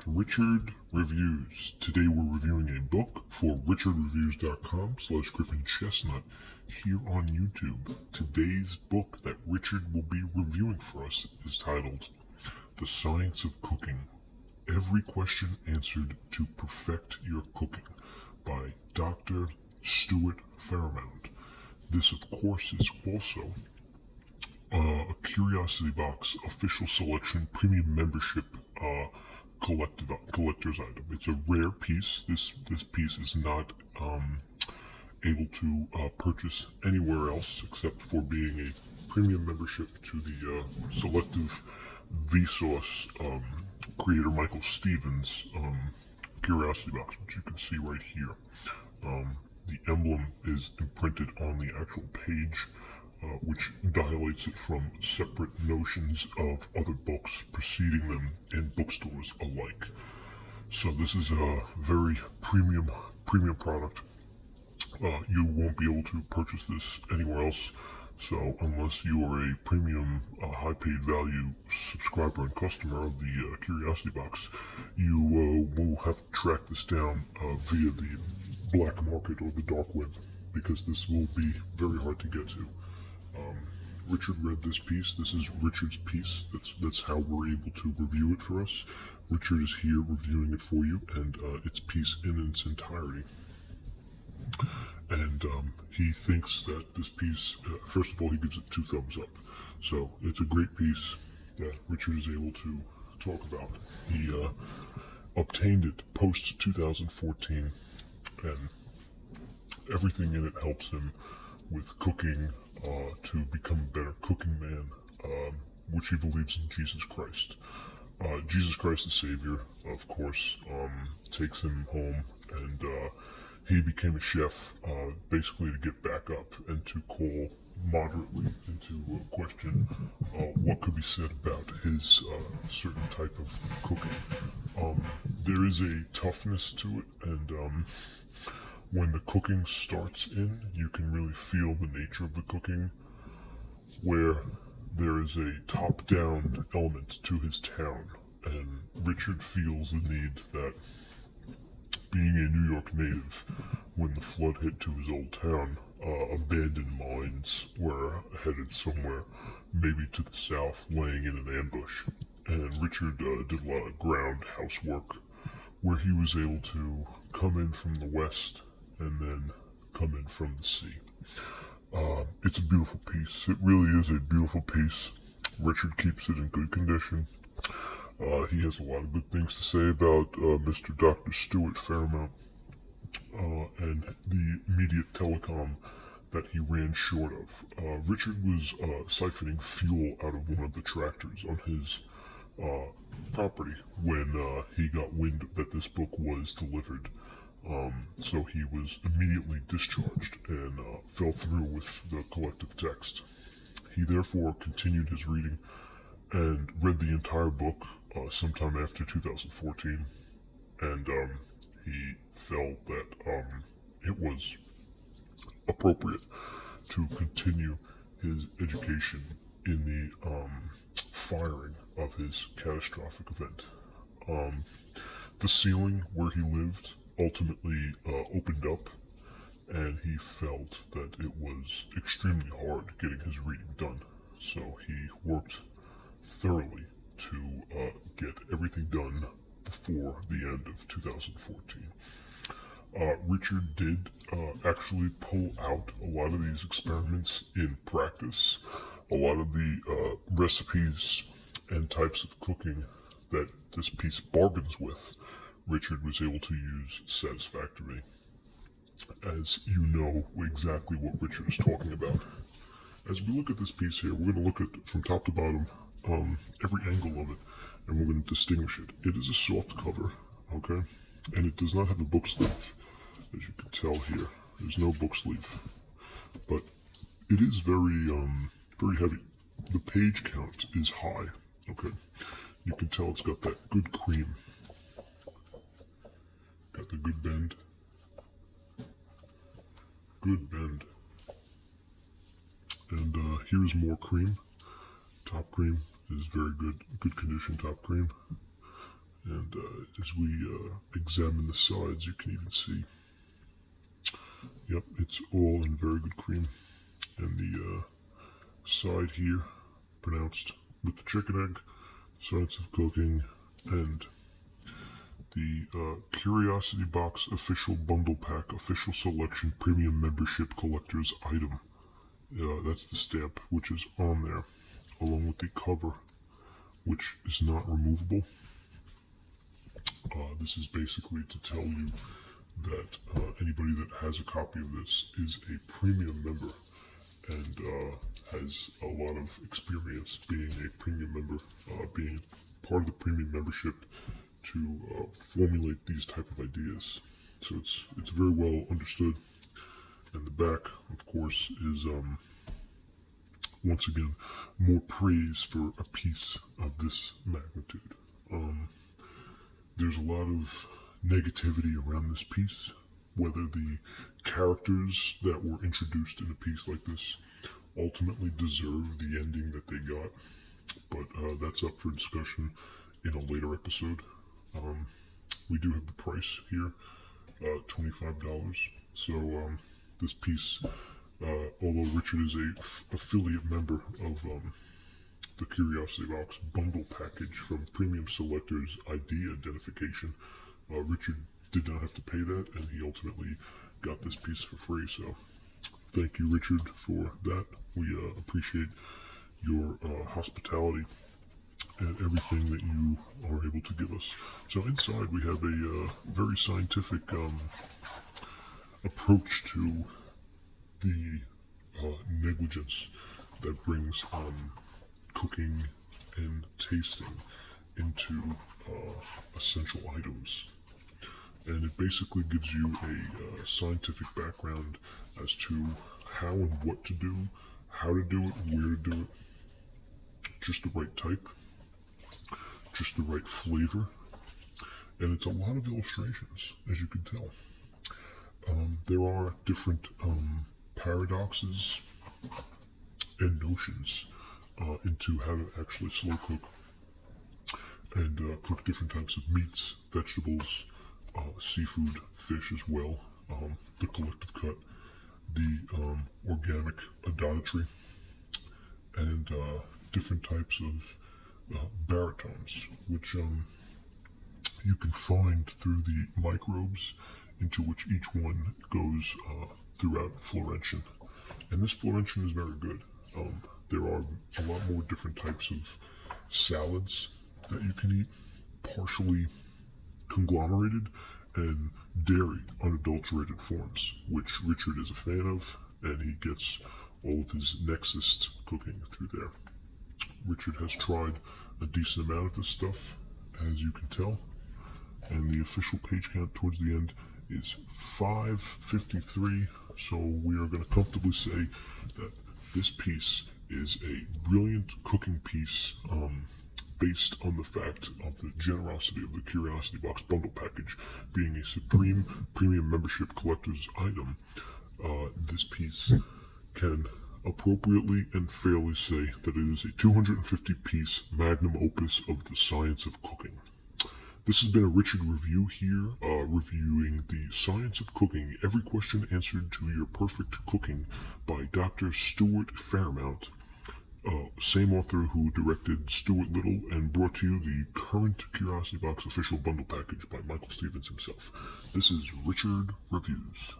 Richard Reviews. Today we're reviewing a book for richardreviews.com/GriffinChestnut here on YouTube. Today's book that Richard will be reviewing for us is titled The Science of Cooking. Every question answered to perfect your cooking by Dr. Stuart Farrimond. This, of course, is also a Curiosity Box official selection premium membership collector's item. It's a rare piece. This piece is not able to purchase anywhere else except for being a premium membership to the selective Vsauce creator Michael Stevens Curiosity Box, which you can see right here. The emblem is imprinted on the actual page, which dilates it from separate notions of other books preceding them in bookstores alike. So this is a very premium product. You won't be able to purchase this anywhere else. So unless you are a premium, high paid value subscriber and customer of the Curiosity Box, you will have to track this down via the black market or the dark web, because this will be very hard to get to. Richard read this piece. This is Richard's piece. That's how we're able to review it for us. Richard is here reviewing it for you, and it's piece in its entirety. And he thinks that this piece, first of all, he gives it 2 thumbs up. So it's a great piece that Richard is able to talk about. He obtained it post 2014, and everything in it helps him with cooking, to become a better cooking man, which he believes in Jesus Christ. Jesus Christ the Savior, of course, takes him home, and he became a chef basically to get back up and to call moderately into question what could be said about his certain type of cooking. There is a toughness to it, and when the cooking starts in, you can really feel the nature of the cooking, where there is a top-down element to his town, and Richard feels the need that, being a New York native, when the flood hit to his old town, abandoned mines were headed somewhere, maybe to the south, laying in an ambush. And Richard did a lot of ground housework, where he was able to come in from the west and then come in from the sea. It's a beautiful piece. It really is a beautiful piece. Richard keeps it in good condition. He has a lot of good things to say about Mr. Dr. Stuart Farrimond and the immediate telecom that he ran short of. Richard was siphoning fuel out of one of the tractors on his property when he got wind that this book was delivered. So he was immediately discharged and fell through with the collective text. He therefore continued his reading and read the entire book sometime after 2014, and he felt that it was appropriate to continue his education in the firing of his catastrophic event. The ceiling where he lived ultimately opened up, and he felt that it was extremely hard getting his reading done. So he worked thoroughly to get everything done before the end of 2014. Richard did actually pull out a lot of these experiments in practice. A lot of the recipes and types of cooking that this piece bargains with, Richard was able to use satisfactorily. As you know exactly what Richard is talking about. As we look at this piece here, we're going to look at, from top to bottom, every angle of it, and we're going to distinguish it. It is a soft cover, okay? And it does not have a book sleeve, as you can tell here. There's no book sleeve. But it is very heavy. The page count is high, okay? You can tell it's got that good cream. Got the good bend. Good bend. And here's more cream. Top cream is very good condition top cream. And as we examine the sides, you can even see, yep, it's all in very good cream. And the side here, pronounced with the chicken egg, Science of Cooking, and the Curiosity Box Official Bundle Pack Official Selection Premium Membership Collector's Item. That's the stamp which is on there, along with the cover, which is not removable. This is basically to tell you that anybody that has a copy of this is a premium member and has a lot of experience being a premium member, being part of the premium membership to formulate these type of ideas. So it's very well understood. And the back, of course, is once again more praise for a piece of this magnitude. There's a lot of negativity around this piece, whether the characters that were introduced in a piece like this ultimately deserve the ending that they got, but that's up for discussion in a later episode. We do have the price here, $25. So this piece, although Richard is a affiliate member of the Curiosity Box bundle package from Premium Selectors ID Identification, Richard did not have to pay that, and he ultimately got this piece for free. So thank you, Richard, for that. We appreciate your hospitality and everything that you are able to give us. So inside we have a very scientific approach to the negligence that brings cooking and tasting into essential items. And it basically gives you a scientific background as to how and what to do, how to do it, where to do it, just the right type, just the right flavor, and it's a lot of illustrations, as you can tell. There are different paradoxes and notions into how to actually slow cook and cook different types of meats, vegetables, seafood, fish as well, the collective cut, the organic idolatry, and different types of baritones, which you can find through the microbes into which each one goes throughout Florentian. And this Florentian is very good. There are a lot more different types of salads that you can eat, partially conglomerated, and dairy unadulterated forms, which Richard is a fan of, and he gets all of his Nexus cooking through there. Richard has tried a decent amount of this stuff, as you can tell, and the official page count towards the end is 553, so we are going to comfortably say that this piece is a brilliant cooking piece based on the fact of the generosity of the Curiosity Box bundle package being a supreme premium membership collector's item. This piece can appropriately and fairly say that it is a 250-piece magnum opus of the science of cooking. This has been a Richard review here, reviewing the Science of Cooking, Every Question Answered to Your Perfect Cooking by Dr. Stuart Farrimond, same author who directed Stuart Little and brought to you the current Curiosity Box official bundle package by Michael Stevens himself. This is Richard Reviews.